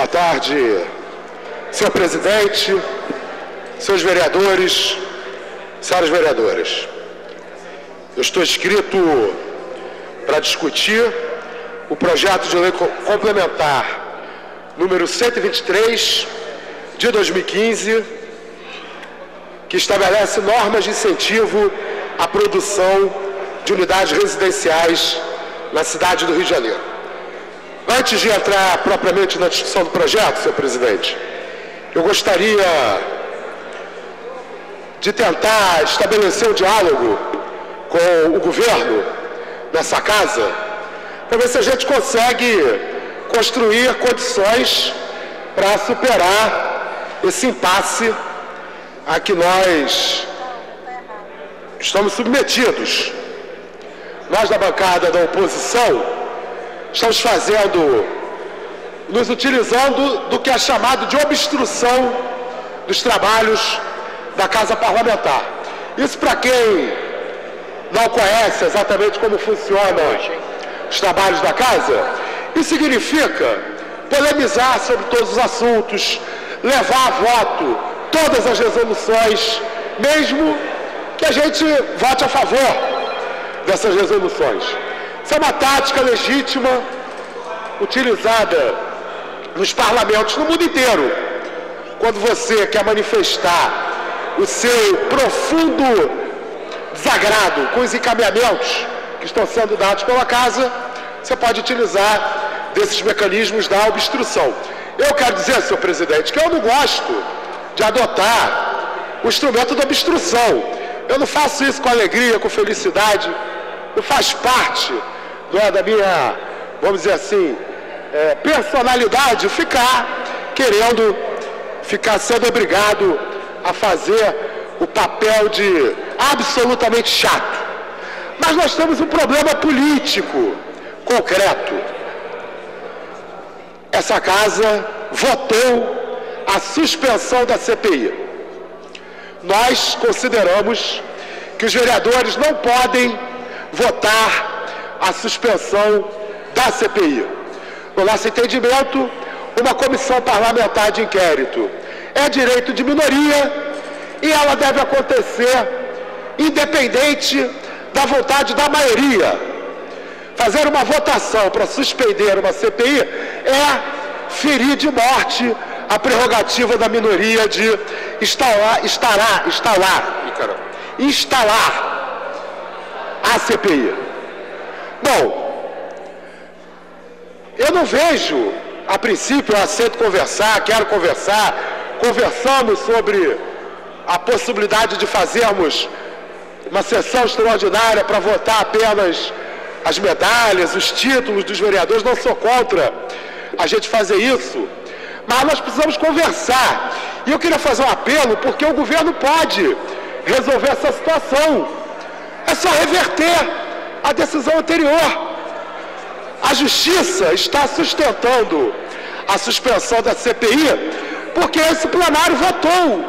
Boa tarde, senhor presidente, senhores vereadores, senhoras vereadoras. Eu estou inscrito para discutir o projeto de lei complementar número 123 de 2015, que estabelece normas de incentivo à produção de unidades residenciais na cidade do Rio de Janeiro. Antes de entrar propriamente na discussão do projeto, senhor presidente, eu gostaria de tentar estabelecer um diálogo com o governo nessa casa, para ver se a gente consegue construir condições para superar esse impasse a que nós estamos submetidos. Nós, da bancada da oposição, estamos nos utilizando do que é chamado de obstrução dos trabalhos da Casa Parlamentar. Isso, para quem não conhece exatamente como funcionam os trabalhos da Casa, isso significa polemizar sobre todos os assuntos, levar a voto todas as resoluções, mesmo que a gente vote a favor dessas resoluções. Isso é uma tática legítima utilizada nos parlamentos no mundo inteiro. Quando você quer manifestar o seu profundo desagrado com os encaminhamentos que estão sendo dados pela Casa, você pode utilizar desses mecanismos da obstrução. Eu quero dizer, senhor presidente, que eu não gosto de adotar o instrumento da obstrução. Eu não faço isso com alegria, com felicidade. Não faz parte da minha, vamos dizer assim, personalidade ficar sendo obrigado a fazer o papel de absolutamente chato. Mas nós temos um problema político concreto. Essa casa votou a suspensão da CPI. Nós consideramos que os vereadores não podem votar a suspensão da CPI. No nosso entendimento, uma comissão parlamentar de inquérito é direito de minoria e ela deve acontecer independente da vontade da maioria. Fazer uma votação para suspender uma CPI é ferir de morte a prerrogativa da minoria de instalar a CPI. Bom, eu não vejo, a princípio, eu aceito conversar, quero conversar, conversamos sobre a possibilidade de fazermos uma sessão extraordinária para votar apenas as medalhas, os títulos dos vereadores, não sou contra a gente fazer isso, mas nós precisamos conversar. E eu queria fazer um apelo, porque o governo pode resolver essa situação. É só reverter a decisão anterior. A Justiça está sustentando a suspensão da CPI porque esse plenário votou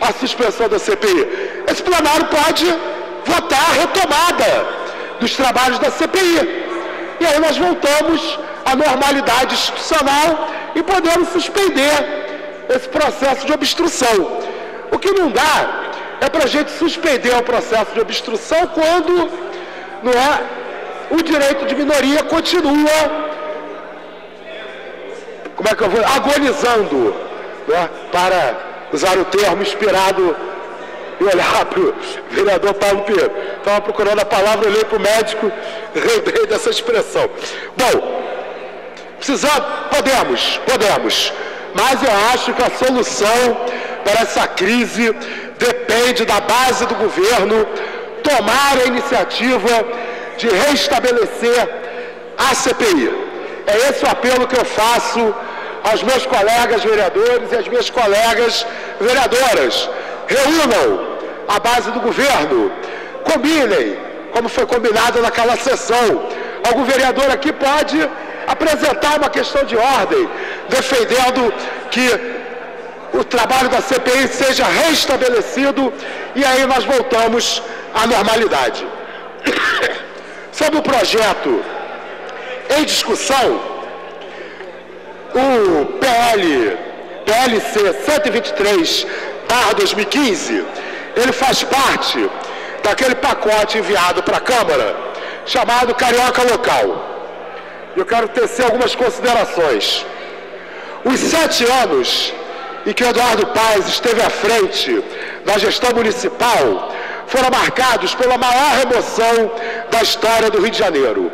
a suspensão da CPI. Esse plenário pode votar a retomada dos trabalhos da CPI. E aí nós voltamos à normalidade institucional e podemos suspender esse processo de obstrução. O que não dá é para a gente suspender o processo de obstrução quando o direito de minoria continua, agonizando, para usar o termo inspirado e olhar para o vereador Paulo Pinheiro. Estava procurando a palavra, olhei para o médico, lembrei dessa expressão. Bom, podemos, mas eu acho que a solução para essa crise depende da base do governo tomar a iniciativa de restabelecer a CPI. É esse o apelo que eu faço aos meus colegas vereadores e às minhas colegas vereadoras. Reúnam a base do governo, combinem, como foi combinado naquela sessão. Algum vereador aqui pode apresentar uma questão de ordem, defendendo que o trabalho da CPI seja restabelecido e aí nós voltamos à normalidade. Sobre o projeto em discussão, o PLC 123/2015, ele faz parte daquele pacote enviado para a Câmara, chamado Carioca Local. Eu quero tecer algumas considerações. Os 7 anos em que Eduardo Paes esteve à frente da gestão municipal foram marcados pela maior remoção da história do Rio de Janeiro,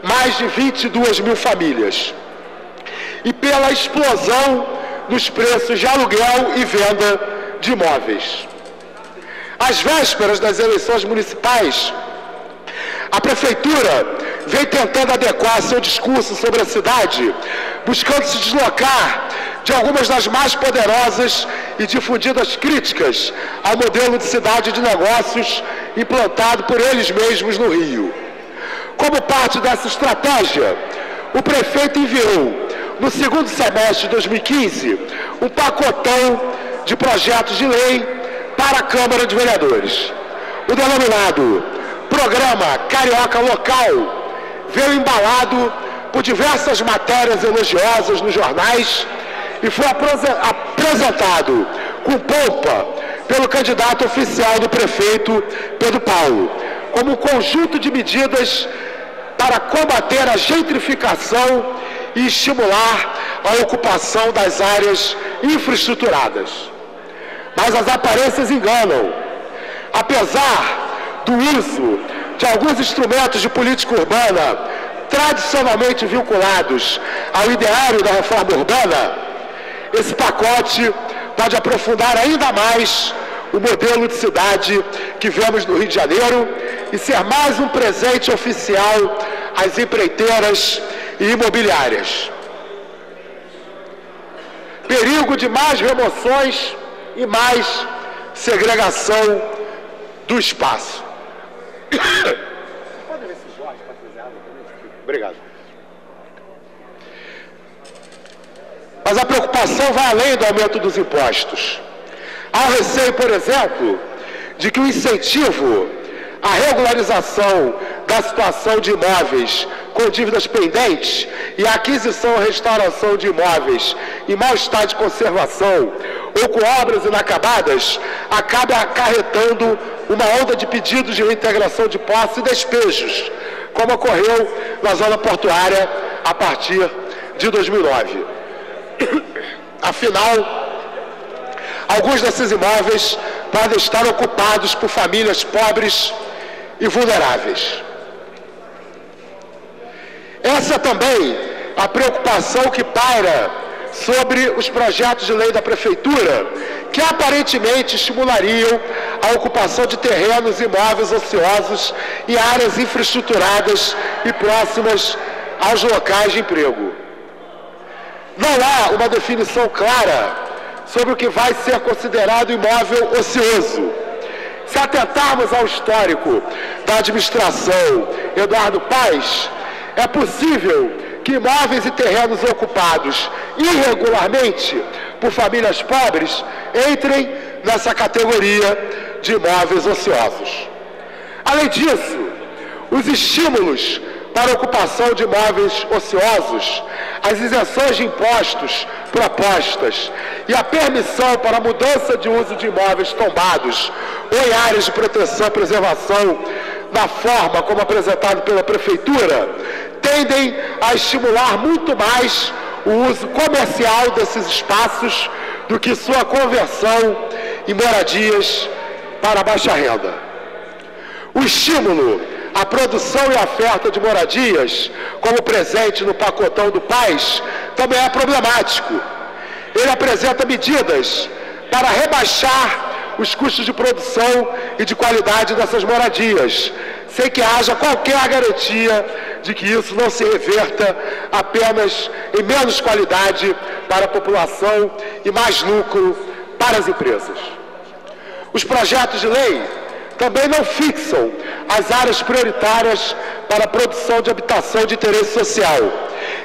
mais de 22 mil famílias, e pela explosão nos preços de aluguel e venda de imóveis. Às vésperas das eleições municipais, a Prefeitura vem tentando adequar seu discurso sobre a cidade, buscando se deslocar de algumas das mais poderosas e difundidas críticas ao modelo de cidade de negócios implantado por eles mesmos no Rio. Como parte dessa estratégia, o prefeito enviou, no segundo semestre de 2015, um pacotão de projetos de lei para a Câmara de Vereadores. O denominado Programa Carioca Local veio embalado por diversas matérias elogiosas nos jornais e foi apresentado com pompa pelo candidato oficial do prefeito, Pedro Paulo, como um conjunto de medidas para combater a gentrificação e estimular a ocupação das áreas infraestruturadas. Mas as aparências enganam. Apesar do uso de alguns instrumentos de política urbana tradicionalmente vinculados ao ideário da reforma urbana, esse pacote pode aprofundar ainda mais o modelo de cidade que vemos no Rio de Janeiro e ser mais um presente oficial às empreiteiras e imobiliárias. Perigo de mais remoções e mais segregação do espaço. Obrigado. Mas a preocupação vai além do aumento dos impostos. Há o receio, por exemplo, de que o incentivo à regularização da situação de imóveis com dívidas pendentes e a aquisição e restauração de imóveis em mau estado de conservação ou com obras inacabadas acabe acarretando uma onda de pedidos de reintegração de posse e despejos, como ocorreu na zona portuária a partir de 2009. Afinal, alguns desses imóveis podem estar ocupados por famílias pobres e vulneráveis. Essa também a preocupação que paira sobre os projetos de lei da Prefeitura, que aparentemente estimulariam a ocupação de terrenos e imóveis ociosos em áreas infraestruturadas e próximas aos locais de emprego. Não há uma definição clara sobre o que vai ser considerado imóvel ocioso. Se atentarmos ao histórico da administração Eduardo Paes, é possível que imóveis e terrenos ocupados irregularmente por famílias pobres entrem nessa categoria de imóveis ociosos. Além disso, os estímulos para a ocupação de imóveis ociosos, as isenções de impostos propostas e a permissão para a mudança de uso de imóveis tombados ou em áreas de proteção e preservação na forma como apresentado pela Prefeitura, tendem a estimular muito mais o uso comercial desses espaços do que sua conversão em moradias para baixa renda. O estímulo à produção e oferta de moradias, como presente no pacotão do Paes, também é problemático. Ele apresenta medidas para rebaixar os custos de produção e de qualidade dessas moradias, sem que haja qualquer garantia de que isso não se reverta apenas em menos qualidade para a população e mais lucro para as empresas. Os projetos de lei também não fixam as áreas prioritárias para a produção de habitação de interesse social,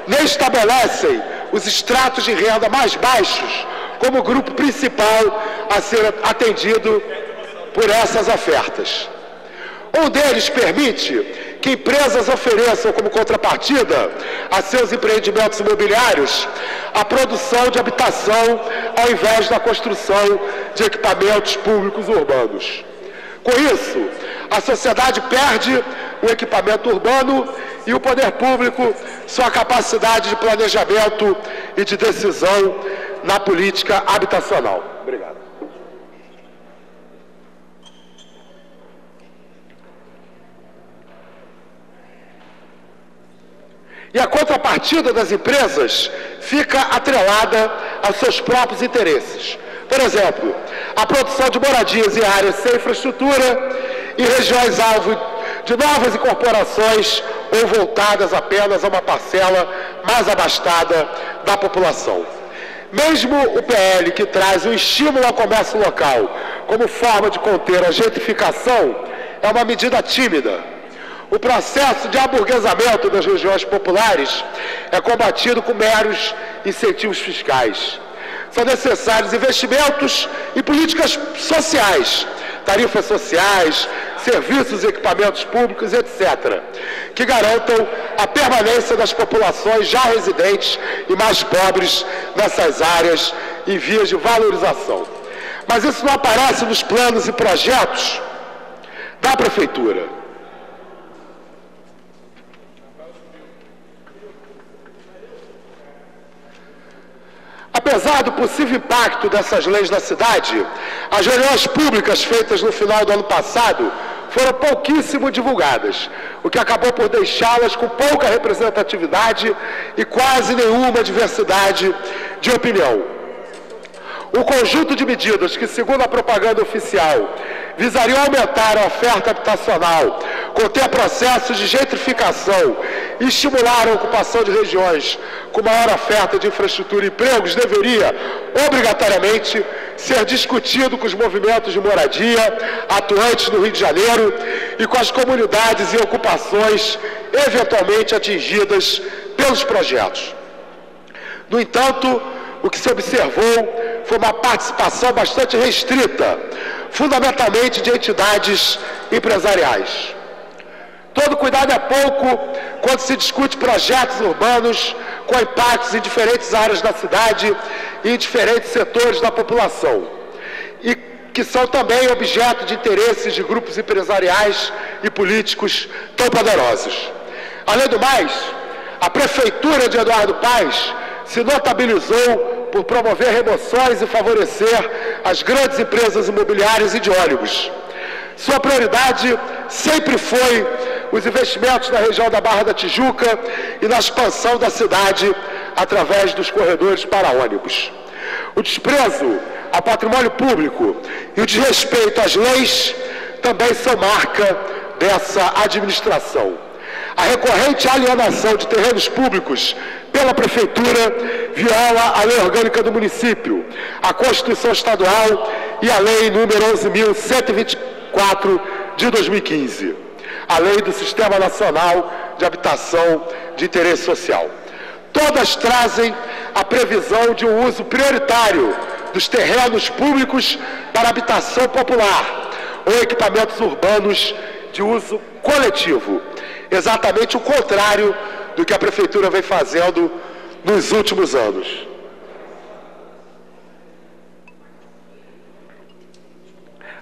nem estabelecem os estratos de renda mais baixos como grupo principal a ser atendido por essas ofertas. Um deles permite que empresas ofereçam como contrapartida a seus empreendimentos imobiliários a produção de habitação ao invés da construção de equipamentos públicos urbanos. Com isso, a sociedade perde o equipamento urbano e o poder público sua capacidade de planejamento e de decisão na política habitacional. Obrigado. E a contrapartida das empresas fica atrelada aos seus próprios interesses. Por exemplo, a produção de moradias em áreas sem infraestrutura e regiões alvo de novas incorporações ou voltadas apenas a uma parcela mais abastada da população. Mesmo o PL, que traz um estímulo ao comércio local como forma de conter a gentrificação, é uma medida tímida. O processo de aburguesamento das regiões populares é combatido com meros incentivos fiscais. São necessários investimentos em políticas sociais, tarifas sociais, serviços e equipamentos públicos, etc., que garantam a permanência das populações já residentes e mais pobres nessas áreas em vias de valorização. Mas isso não aparece nos planos e projetos da Prefeitura. Apesar do possível impacto dessas leis na cidade, as reuniões públicas feitas no final do ano passado foram pouquíssimo divulgadas, o que acabou por deixá-las com pouca representatividade e quase nenhuma diversidade de opinião. O conjunto de medidas que, segundo a propaganda oficial, visariam aumentar a oferta habitacional, conter processos de gentrificação e estimular a ocupação de regiões com maior oferta de infraestrutura e empregos, deveria, obrigatoriamente, ser discutido com os movimentos de moradia atuantes no Rio de Janeiro e com as comunidades e ocupações eventualmente atingidas pelos projetos. No entanto, o que se observou foi uma participação bastante restrita, fundamentalmente de entidades empresariais. Todo cuidado é pouco quando se discute projetos urbanos com impactos em diferentes áreas da cidade e em diferentes setores da população, e que são também objeto de interesses de grupos empresariais e políticos tão poderosos. Além do mais, a Prefeitura de Eduardo Paes se notabilizou por promover remoções e favorecer as grandes empresas imobiliárias e de ônibus. Sua prioridade sempre foi os investimentos na região da Barra da Tijuca e na expansão da cidade através dos corredores para ônibus. O desprezo ao patrimônio público e o desrespeito às leis também são marca dessa administração. A recorrente alienação de terrenos públicos pela Prefeitura viola a Lei Orgânica do Município, a Constituição Estadual e a Lei número 11.124 de 2015, a Lei do Sistema Nacional de Habitação de Interesse Social. Todas trazem a previsão de um uso prioritário dos terrenos públicos para habitação popular ou equipamentos urbanos de uso coletivo. Exatamente o contrário do que a Prefeitura vem fazendo nos últimos anos.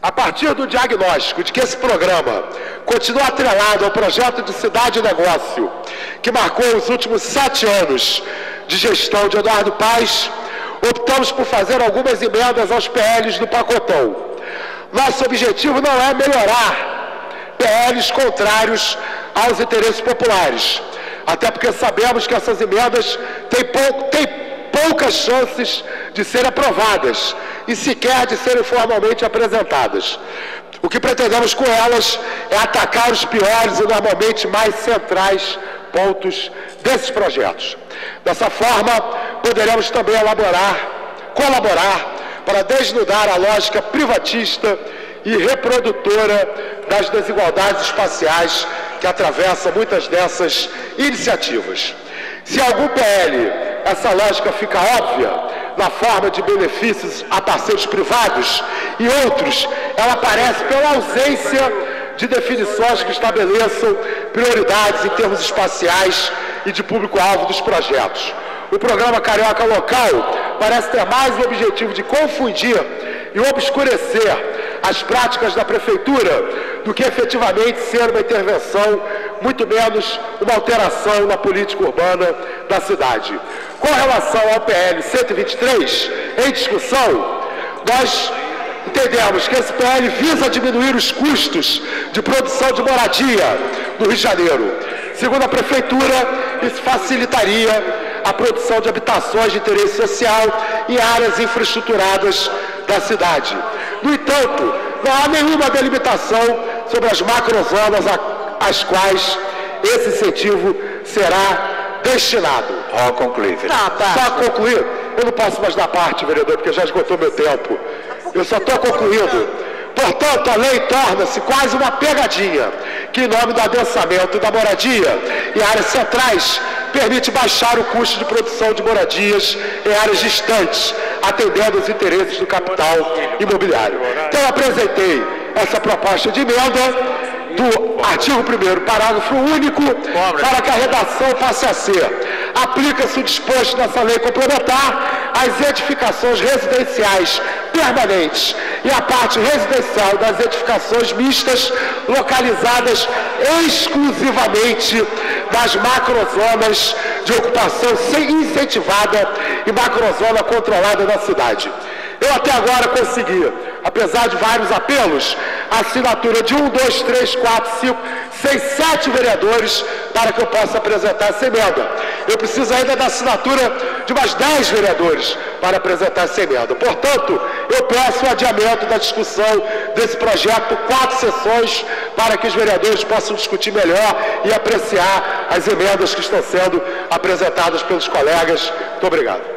A partir do diagnóstico de que esse programa continua atrelado ao projeto de cidade e negócio que marcou os últimos 7 anos de gestão de Eduardo Paes, optamos por fazer algumas emendas aos PLs do pacotão. Nosso objetivo não é melhorar PLs contrários aos interesses populares, até porque sabemos que essas emendas têm poucas chances de serem aprovadas e sequer de serem formalmente apresentadas. O que pretendemos com elas é atacar os piores e normalmente mais centrais pontos desses projetos. Dessa forma, poderemos também colaborar para desnudar a lógica privatista e reprodutora das desigualdades espaciais que atravessa muitas dessas iniciativas. Se algum PL essa lógica fica óbvia, na forma de benefícios a parceiros privados, e outros, ela aparece pela ausência de definições que estabeleçam prioridades em termos espaciais e de público-alvo dos projetos. O programa Carioca Local parece ter mais o objetivo de confundir e obscurecer as práticas da Prefeitura do que efetivamente ser uma intervenção, muito menos uma alteração na política urbana da cidade. Com relação ao PL 123, em discussão, nós entendemos que esse PL visa diminuir os custos de produção de moradia no Rio de Janeiro. Segundo a Prefeitura, isso facilitaria a produção de habitações de interesse social em áreas infraestruturadas da cidade. No entanto, não há nenhuma delimitação sobre as macrozonas às quais esse incentivo será destinado. Concluir, Só concluir, eu não posso mais dar parte, vereador, porque já esgotou meu tempo. Eu só estou concluindo. Portanto, a lei torna-se quase uma pegadinha, que em nome do adensamento da moradia em áreas centrais, permite baixar o custo de produção de moradias em áreas distantes, atendendo aos interesses do capital imobiliário. Então, eu apresentei essa proposta de emenda do artigo 1º, parágrafo único, para que a redação passe a ser: aplica-se o disposto nessa lei complementar às edificações residenciais permanentes e à parte residencial das edificações mistas localizadas exclusivamente nas macrozonas de ocupação incentivada e macrozona controlada na cidade. Eu até agora consegui, apesar de vários apelos, a assinatura de 1, 2, 3, 4, 5, 6, 7 vereadores para que eu possa apresentar essa emenda. Eu preciso ainda da assinatura de mais 10 vereadores para apresentar essa emenda. Portanto, eu peço o adiamento da discussão desse projeto, 4 sessões, para que os vereadores possam discutir melhor e apreciar as emendas que estão sendo apresentadas pelos colegas. Muito obrigado.